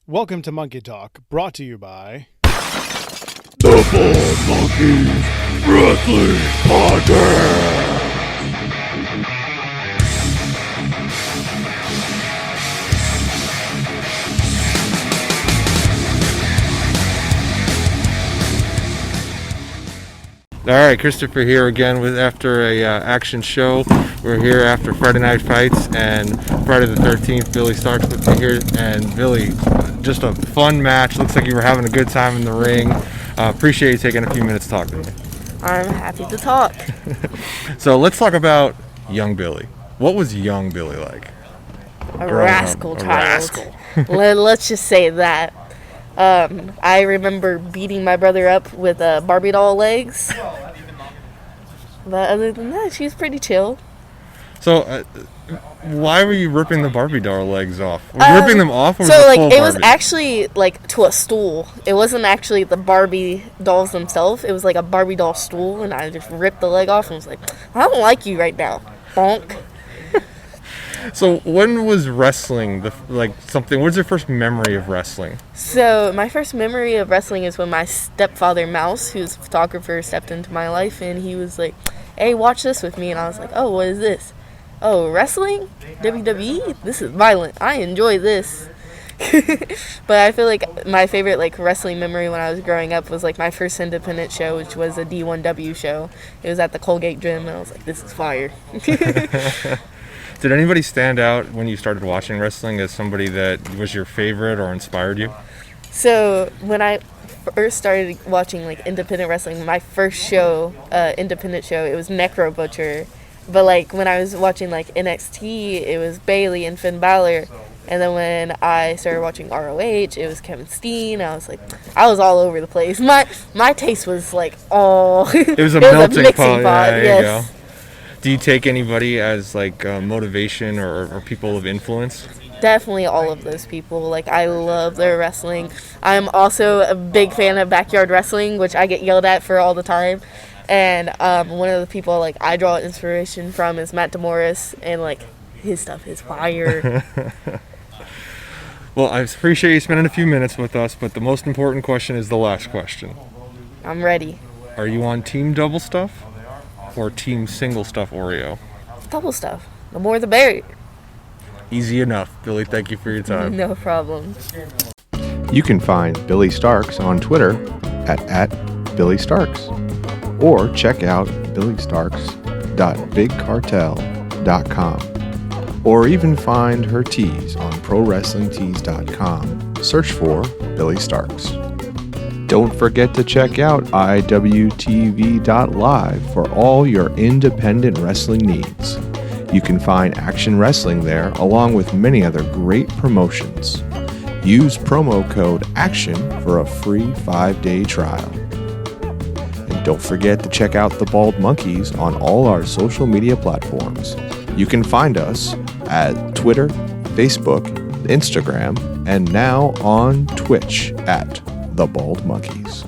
Welcome to Monkey Talk, brought to you by The Bald Monkeys Wrestling Podcast. All right, Christopher here again with after a action show. We're here after Friday Night Fights and Friday the 13th. Billie Starkz with me here, and Billie, just a fun match. Looks like you were having a good time in the ring. Appreciate you taking a few minutes to talk to me. I'm happy to talk. So let's talk about young Billie. What was young Billie like? A rascal child. Let's just say that. I remember beating my brother up with Barbie doll legs. But other than that, she was pretty chill. So, why were you ripping the Barbie doll legs off? Were you ripping them off, or was it full it Barbie? was actually to a stool. It wasn't actually the Barbie dolls themselves. It was like a Barbie doll stool, and I just ripped the leg off and was like, I don't like you right now, bonk. So when was wrestling what's your first memory of wrestling? So my first memory of wrestling is when my stepfather Mouse, who's a photographer, stepped into my life, and he was like, hey, watch this with me. And I was like, oh, what is this? Oh, wrestling? WWE? This is violent. I enjoy this. But I feel like my favorite wrestling memory when I was growing up was my first independent show, which was a D1W show. It was at the Colgate gym, and I was like, this is fire. Did anybody stand out when you started watching wrestling as somebody that was your favorite or inspired you? So when I first started watching independent wrestling, my first show, independent show, it was Necro Butcher. But when I was watching NXT, it was Bayley and Finn Balor. And then when I started watching ROH, it was Kevin Steen. I was all over the place. My taste was all. It was a melting pot. Yeah, there you go. Do you take anybody as motivation or people of influence? Definitely all of those people. I love their wrestling. I'm also a big fan of backyard wrestling, which I get yelled at for all the time. And one of the people I draw inspiration from is Matt DeMorris, and his stuff is fire. Well, I appreciate you spending a few minutes with us, but the most important question is the last question. I'm ready. Are you on Team Double Stuff or Team Single Stuff Oreo? Double stuff. The more the berry. Easy enough. Billie, thank you for your time. No problem. You can find Billie Starkz on Twitter at Billie Starkz, or check out billiestarkz.bigcartel.com, or even find her tees on prowrestlingtees.com. Search for Billie Starkz. Don't forget to check out iwtv.live for all your independent wrestling needs. You can find Action Wrestling there, along with many other great promotions. Use promo code ACTION for a free 5-day trial. And don't forget to check out the Bald Monkeys on all our social media platforms. You can find us at Twitter, Facebook, Instagram, and now on Twitch at The Bald Monkeys.